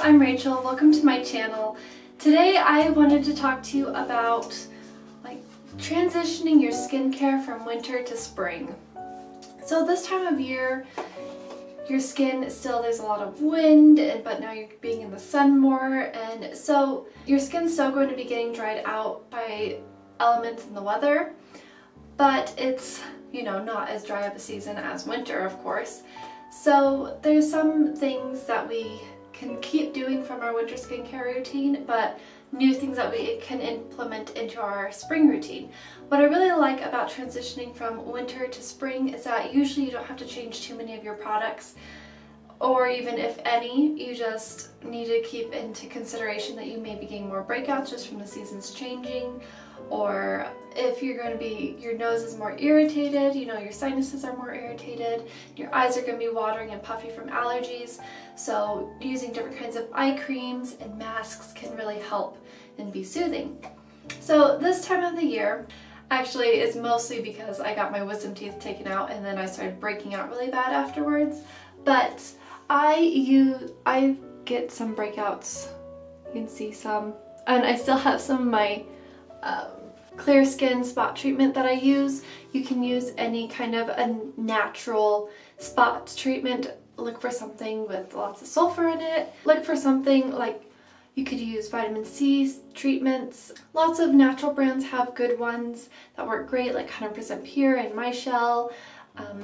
I'm Rachel. Welcome to my channel. Today I wanted to talk to you about transitioning your skincare from winter to spring. So this time of year, your skin there's a lot of wind, but now you're being in the sun more, and so your skin's still going to be getting dried out by elements in the weather, but it's, not as dry of a season as winter, of course. So there's some things that we can keep doing from our winter skincare routine, but new things that we can implement into our spring routine. What I really like about transitioning from winter to spring is that usually you don't have to change too many of your products, or even if any, you just need to keep into consideration that you may be getting more breakouts just from the seasons changing, or if you're going to be, your nose is more irritated, your sinuses are more irritated, your eyes are going to be watering and puffy from allergies. So using different kinds of eye creams and masks can really help and be soothing. So this time of the year actually is mostly because I got my wisdom teeth taken out and then I started breaking out really bad afterwards. But I get some breakouts, you can see some, and I still have some of my clear skin spot treatment that I use. You can use any kind of a natural spot treatment. Look for something with lots of sulfur in it. Look for something like, you could use vitamin C treatments. Lots of natural brands have good ones that work great, like 100% Pure and Michelle,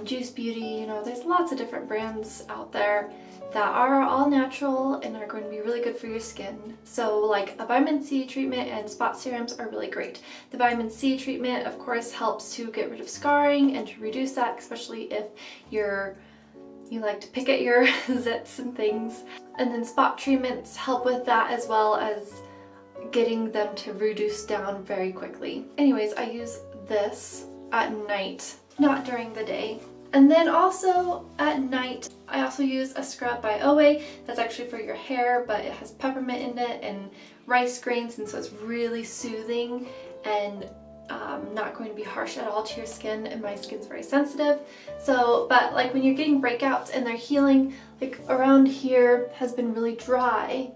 Juice Beauty. There's lots of different brands out there that are all natural and are going to be really good for your skin. So like a vitamin C treatment and spot serums are really great. The vitamin C treatment, of course, helps to get rid of scarring and to reduce that, especially if you like to pick at your zits and things. And then spot treatments help with that, as well as getting them to reduce down very quickly. Anyways, I use this at night, not during the day. And then also at night, I also use a scrub by Oway. That's actually for your hair, but it has peppermint in it and rice grains, and so it's really soothing and not going to be harsh at all to your skin, and my skin's very sensitive. So, but like when you're getting breakouts and they're healing, like around here has been really dry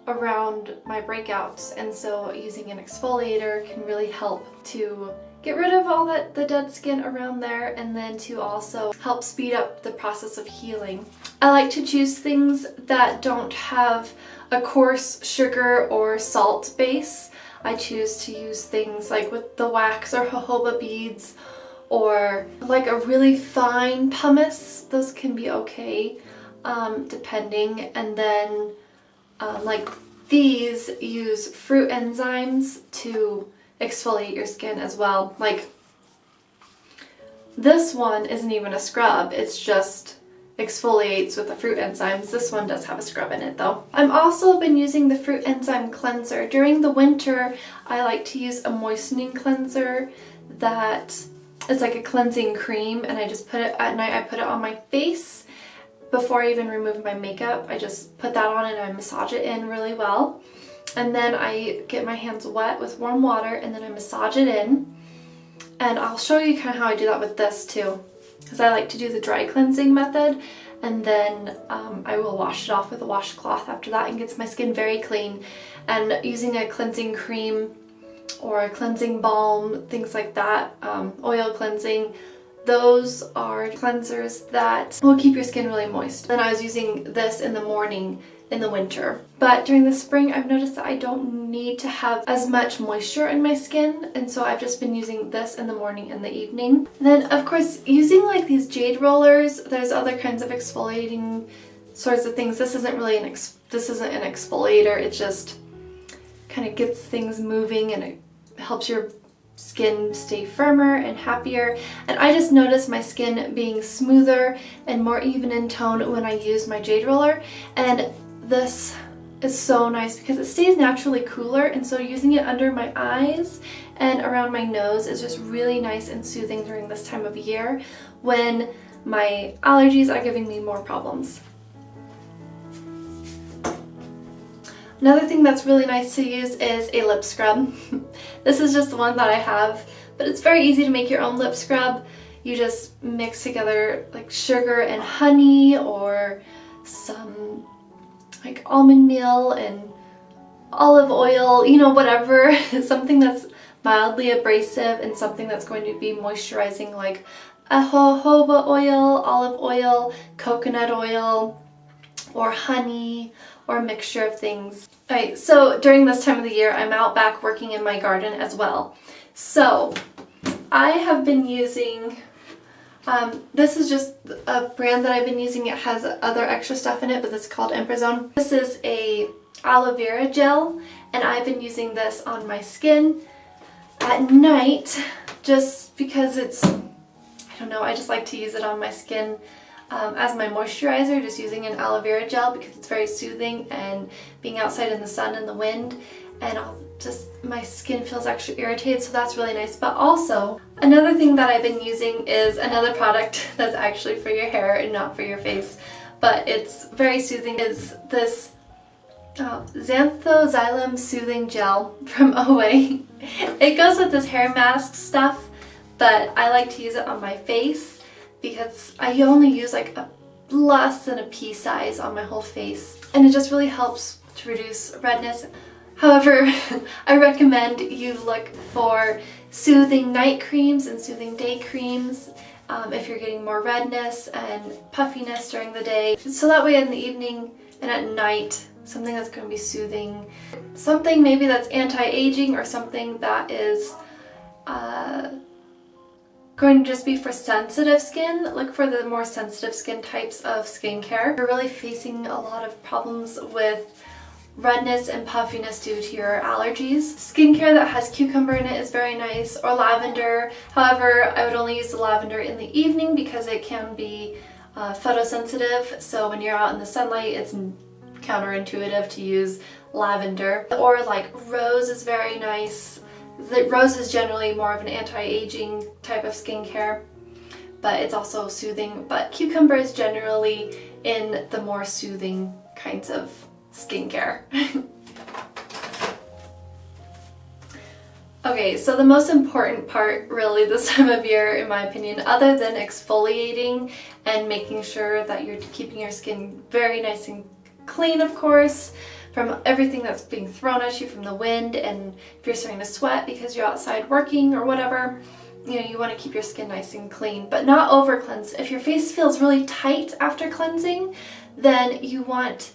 around my breakouts, and so using an exfoliator can really help to get rid of all the dead skin around there, and then to also help speed up the process of healing. I like to choose things that don't have a coarse sugar or salt base. I choose to use things like with the wax or jojoba beads, or like a really fine pumice. Those can be okay, depending. And then like these use fruit enzymes to exfoliate your skin as well. Like this one isn't even a scrub, it's just exfoliates with the fruit enzymes. This one does have a scrub in it though. I've also been using the fruit enzyme cleanser. During the winter, I like to use a moistening cleanser that is like a cleansing cream, and I just put it at night. I put it on my face before I even remove my makeup. I just put that on and I massage it in really well. And then I get my hands wet with warm water and then I massage it in. And I'll show you kind of how I do that with this too, because I like to do the dry cleansing method, and then I will wash it off with a washcloth after that, and gets my skin very clean. And using a cleansing cream or a cleansing balm, things like that, oil cleansing, those are cleansers that will keep your skin really moist. Then I was using this in the morning in the winter. But during the spring, I've noticed that I don't need to have as much moisture in my skin, and so I've just been using this in the morning and the evening. And then of course, using like these jade rollers, there's other kinds of exfoliating sorts of things. This isn't really this isn't an exfoliator, it just kind of gets things moving and it helps your skin stay firmer and happier. And I just noticed my skin being smoother and more even in tone when I use my jade roller. And this is so nice because it stays naturally cooler, and so using it under my eyes and around my nose is just really nice and soothing during this time of year when my allergies are giving me more problems. Another thing that's really nice to use is a lip scrub. This is just the one that I have, but it's very easy to make your own lip scrub. You just mix together like sugar and honey, or some like almond meal and olive oil, you know, whatever, something that's mildly abrasive and something that's going to be moisturizing, like a jojoba oil, olive oil, coconut oil, or honey, or a mixture of things. Alright, so during this time of the year, I'm out back working in my garden as well. So I have been using, this is just a brand that I've been using. It has other extra stuff in it, but this is called Emperzone. This is a aloe vera gel, and I've been using this on my skin at night just because it's, I don't know, I just like to use it on my skin as my moisturizer, just using an aloe vera gel because it's very soothing, and being outside in the sun and the wind, and my skin feels extra irritated, so that's really nice. But also, another thing that I've been using is another product that's actually for your hair and not for your face, but it's very soothing, is this Xanthoxylum Soothing Gel from Oway. It goes with this hair mask stuff, but I like to use it on my face because I only use like a less than a pea size on my whole face, and it just really helps to reduce redness. However, I recommend you look for soothing night creams and soothing day creams if you're getting more redness and puffiness during the day. So that way in the evening and at night, something that's going to be soothing, something maybe that's anti-aging, or something that is going to just be for sensitive skin. Look for the more sensitive skin types of skincare. You're really facing a lot of problems with redness and puffiness due to your allergies. Skincare that has cucumber in it is very nice, or lavender. However, I would only use the lavender in the evening because it can be photosensitive, so when you're out in the sunlight, it's counterintuitive to use lavender. Or like rose is very nice. The rose is generally more of an anti-aging type of skincare, but it's also soothing. But cucumber is generally in the more soothing kinds of skincare. Okay, so the most important part really this time of year, in my opinion, other than exfoliating and making sure that you're keeping your skin very nice and clean, of course, from everything that's being thrown at you from the wind, and if you're starting to sweat because you're outside working or whatever, you know, you want to keep your skin nice and clean, but not over cleanse. If your face feels really tight after cleansing, then you want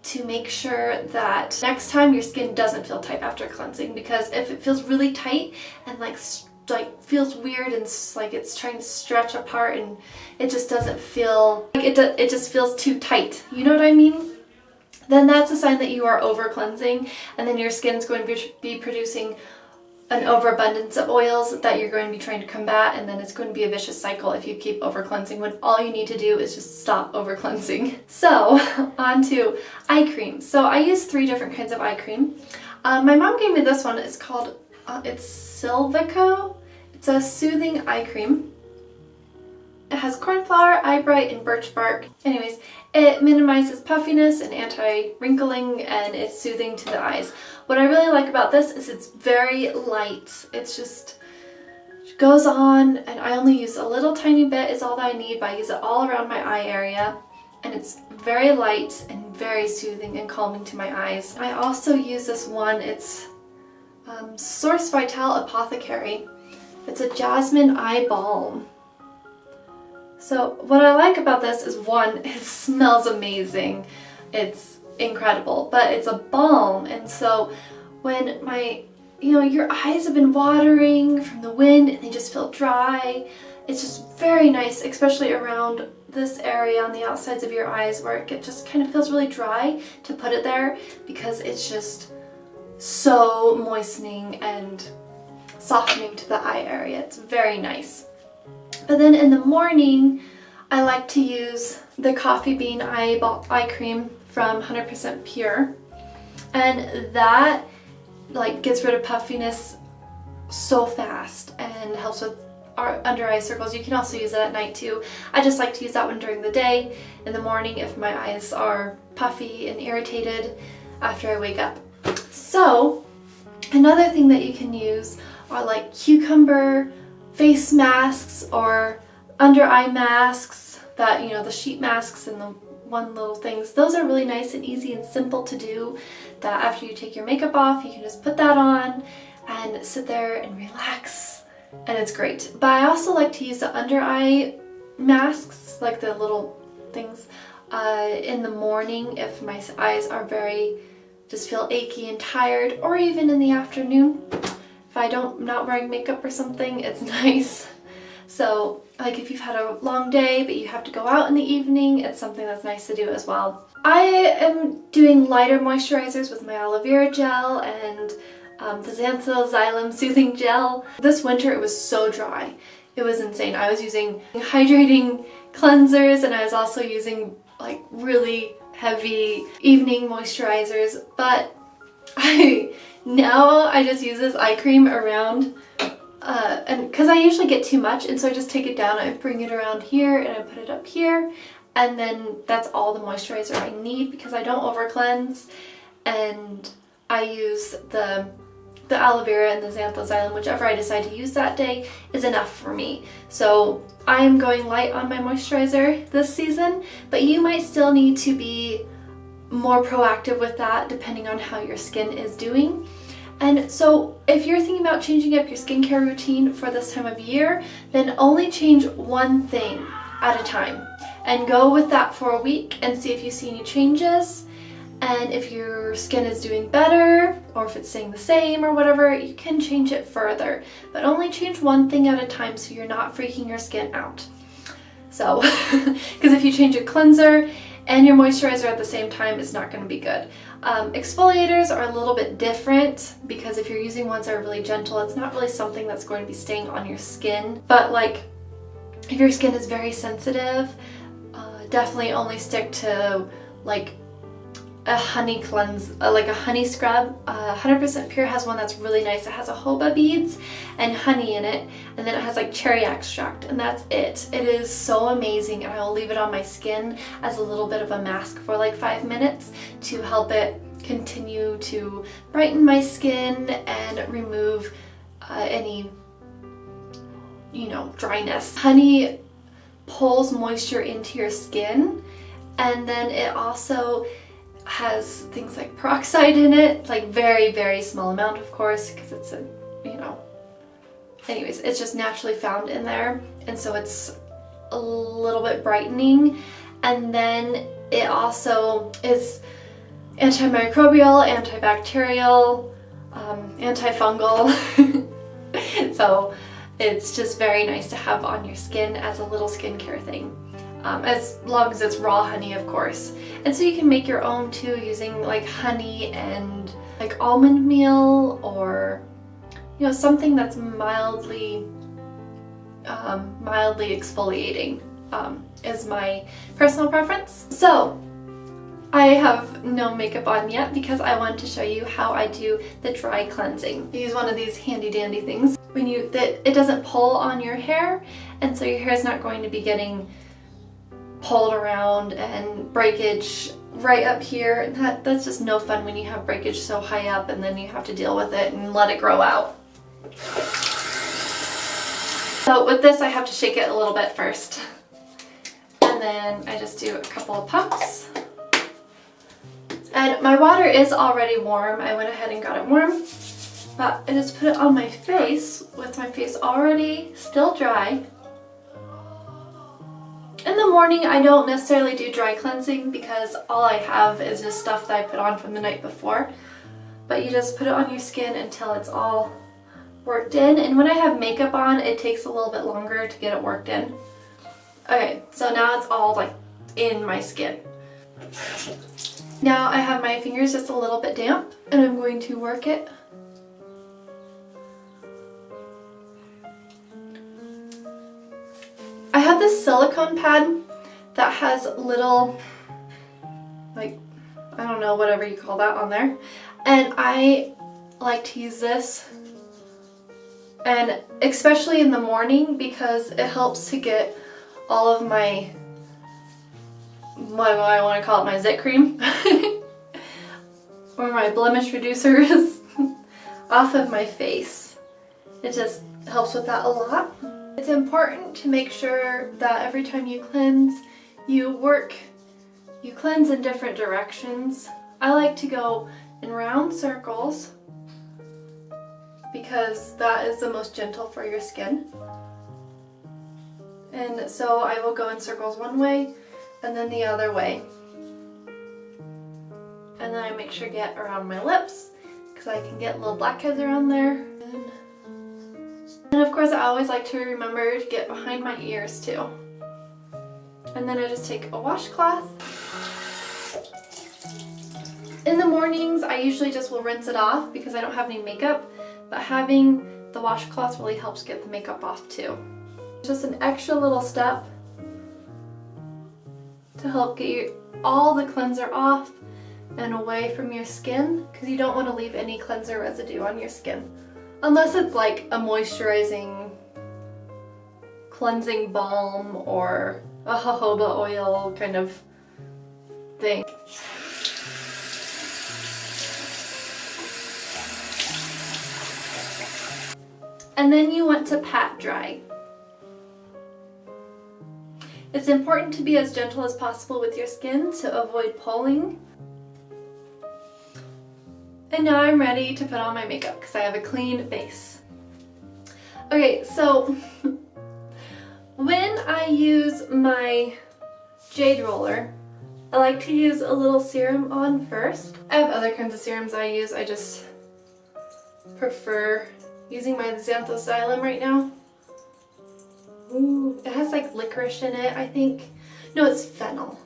to make sure that next time your skin doesn't feel tight after cleansing, because if it feels really tight and like feels weird and like it's trying to stretch apart and it just doesn't feel like it just feels too tight, you know what I mean? Then that's a sign that you are over cleansing, and then your skin's going to be producing an overabundance of oils that you're going to be trying to combat, and then it's going to be a vicious cycle if you keep over cleansing, when all you need to do is just stop over cleansing. So on to eye cream. So I use 3 different kinds of eye cream. My mom gave me this one. It's called it's Silvico. It's a soothing eye cream. It has cornflower, eye bright, and birch bark. Anyways, it minimizes puffiness and anti-wrinkling, and it's soothing to the eyes. What I really like about this is it's very light. It's just goes on, and I only use a little tiny bit is all that I need, but I use it all around my eye area, and it's very light and very soothing and calming to my eyes. I also use this one. It's Source Vital Apothecary. It's a jasmine eye balm. So what I like about this is, one, it smells amazing. It's incredible, but it's a balm, and so when your eyes have been watering from the wind and they just feel dry, it's just very nice, especially around this area on the outsides of your eyes where it just kind of feels really dry, to put it there because it's just so moistening and softening to the eye area. It's very nice. But then in the morning, I like to use the coffee bean eye cream from 100% Pure, and that like gets rid of puffiness so fast and helps with our under eye circles. You can also use it at night too. I just like to use that one during the day. In the morning, if my eyes are puffy and irritated after I wake up. So another thing that you can use are like cucumber face masks or under eye masks, that, you know, the sheet masks and the one little things. Those are really nice and easy and simple to do, that after you take your makeup off, you can just put that on and sit there and relax, and it's great. But I also like to use the under eye masks, like the little things, in the morning if my eyes are just feel achy and tired, or even in the afternoon. If I'm not wearing makeup or something, it's nice. So like if you've had a long day but you have to go out in the evening, it's something that's nice to do as well. I am doing lighter moisturizers with my aloe vera gel and the Xylem Soothing Gel. This winter it was so dry. It was insane. I was using hydrating cleansers and I was also using like really heavy evening moisturizers, but now I just use this eye cream around and because I usually get too much, and so I just take it down, I bring it around here and I put it up here, and then that's all the moisturizer I need because I don't over cleanse, and I use the aloe vera and the Xylem, whichever I decide to use that day is enough for me. So I'm going light on my moisturizer this season, but you might still need to be more proactive with that depending on how your skin is doing. And so if you're thinking about changing up your skincare routine for this time of year, then only change one thing at a time and go with that for a week and see if you see any changes. And if your skin is doing better, or if it's staying the same or whatever, you can change it further. But only change one thing at a time so you're not freaking your skin out. So, because if you change your cleanser and your moisturizer at the same time, it's not going to be good. Exfoliators are a little bit different because if you're using ones that are really gentle, it's not really something that's going to be staying on your skin. But like, if your skin is very sensitive, definitely only stick to like a honey cleanse, like a honey scrub. 100% Pure has one that's really nice. It has jojoba beads and honey in it, and then it has like cherry extract, and that's it. It is so amazing, and I will leave it on my skin as a little bit of a mask for like 5 minutes to help it continue to brighten my skin and remove any, dryness. Honey pulls moisture into your skin, and then it also has things like peroxide in it, like very, very small amount, of course, because it's anyways, it's just naturally found in there, and so it's a little bit brightening. And then it also is antimicrobial, antibacterial, antifungal. So it's just very nice to have on your skin as a little skincare thing. As long as it's raw honey, of course. And so you can make your own too, using like honey and like almond meal, or something that's mildly exfoliating is my personal preference. So I have no makeup on yet because I wanted to show you how I do the dry cleansing. I use one of these handy dandy things that it doesn't pull on your hair, and so your hair is not going to be getting pulled around and breakage right up here. That's just no fun when you have breakage so high up and then you have to deal with it and let it grow out. So with this I have to shake it a little bit first, and then I just do a couple of pumps. And my water is already warm. I went ahead and got it warm, but I just put it on my face with my face already still dry. In the morning, I don't necessarily do dry cleansing because all I have is just stuff that I put on from the night before. But you just put it on your skin until it's all worked in. And when I have makeup on, it takes a little bit longer to get it worked in. Okay, so now it's all like in my skin. Now I have my fingers just a little bit damp, and I'm going to work it. I have this silicone pad that has little, like, I don't know, whatever you call that on there. And I like to use this, and especially in the morning because it helps to get all of my, what do I want to call it, my zit cream or my blemish reducers off of my face. It just helps with that a lot. It's important to make sure that every time you cleanse, you work you cleanse in different directions. I like to go in round circles because that is the most gentle for your skin. And so I will go in circles one way and then the other way. And then I make sure to get around my lips because I can get little blackheads around there. And of course I always like to remember to get behind my ears too. And then I just take a washcloth. In the mornings I usually just will rinse it off because I don't have any makeup, but having the washcloth really helps get the makeup off too. Just an extra little step to help get all the cleanser off and away from your skin, because you don't want to leave any cleanser residue on your skin. Unless it's like a moisturizing cleansing balm or a jojoba oil kind of thing. And then you want to pat dry. It's important to be as gentle as possible with your skin to avoid pulling. And now I'm ready to put on my makeup because I have a clean base. Okay, so when I use my jade roller, I like to use a little serum on first. I have other kinds of serums I use. I just prefer using my xanthosylum right now. Ooh, it has like licorice in it, I think. No, it's fennel.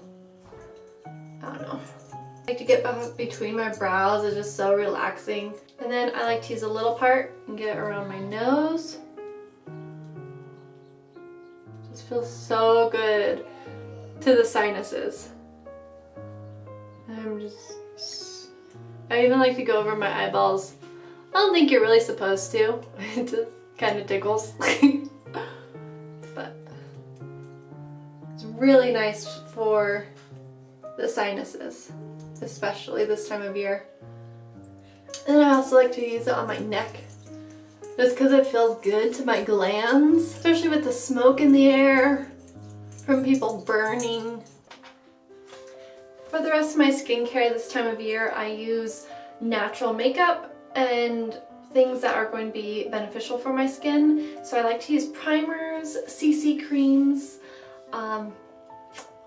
I don't know. I like to get between my brows. It's just so relaxing. And then I like to use a little part and get it around my nose. Just feels so good to the sinuses. I even like to go over my eyeballs. I don't think you're really supposed to. It just kind of tickles. But it's really nice for the sinuses, especially this time of year. And I also like to use it on my neck just because it feels good to my glands, especially with the smoke in the air from people burning. For the rest of my skincare this time of year, I use natural makeup and things that are going to be beneficial for my skin. So I like to use primers, CC creams,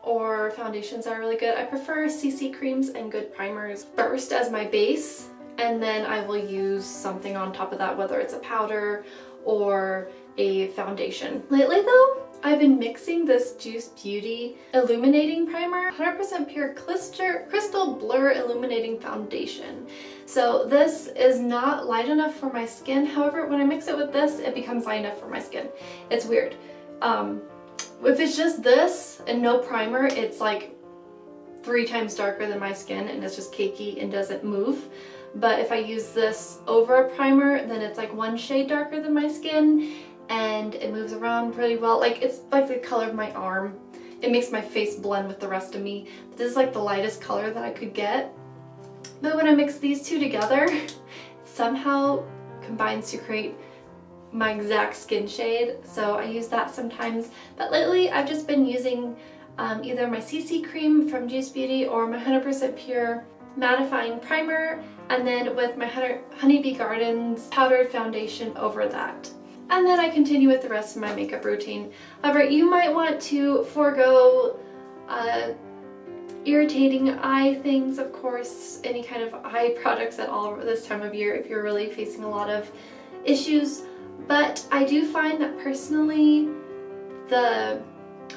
or foundations are really good. I prefer CC creams and good primers first as my base, and then I will use something on top of that, whether it's a powder or a foundation. Lately though, I've been mixing this Juice Beauty Illuminating Primer, 100% pure crystal blur illuminating foundation. So this is not light enough for my skin. However, when I mix it with this, it becomes light enough for my skin. It's weird. If it's just this and no primer, it's like 3 times darker than my skin and it's just cakey and doesn't move. But if I use this over a primer, then it's like 1 shade darker than my skin and it moves around pretty well. Like, it's like the color of my arm. It makes my face blend with the rest of me. But this is like the lightest color that I could get. But when I mix these two together, it somehow combines to create my exact skin shade. So I use that sometimes. But lately I've just been using either my CC cream from Juice Beauty or my 100% pure mattifying primer, and then with my Honeybee Gardens powdered foundation over that. And then I continue with the rest of my makeup routine. However, you might want to forego irritating eye things, of course, any kind of eye products at all this time of year if you're really facing a lot of issues. But I do find that personally, the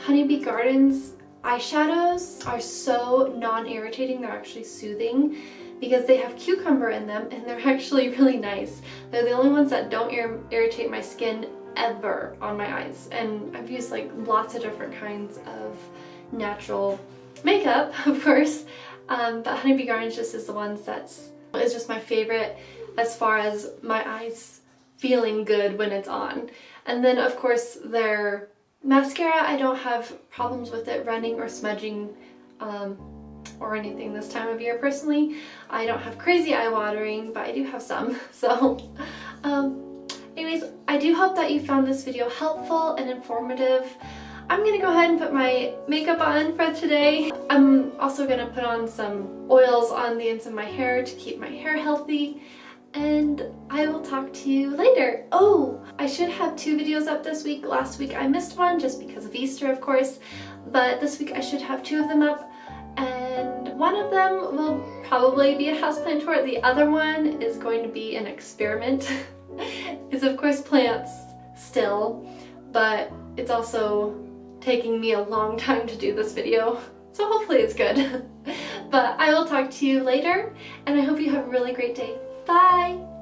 Honeybee Gardens eyeshadows are so non-irritating. They're actually soothing because they have cucumber in them and they're actually really nice. They're the only ones that don't irritate my skin ever on my eyes. And I've used like lots of different kinds of natural makeup, of course, but Honeybee Gardens just is the ones is just my favorite as far as my eyes feeling good when it's on. And then of course their mascara, I don't have problems with it running or smudging or anything this time of year personally. I don't have crazy eye watering, but I do have some. So anyways, I do hope that you found this video helpful and informative. I'm gonna go ahead and put my makeup on for today. I'm also gonna put on some oils on the ends of my hair to keep my hair healthy, and I will talk to you later. Oh, I should have 2 videos up this week. Last week I missed one just because of Easter, of course, but this week I should have 2 of them up, and one of them will probably be a houseplant tour. The other one is going to be an experiment. It's of course plants still, but it's also taking me a long time to do this video, so hopefully it's good. But I will talk to you later, and I hope you have a really great day. Bye!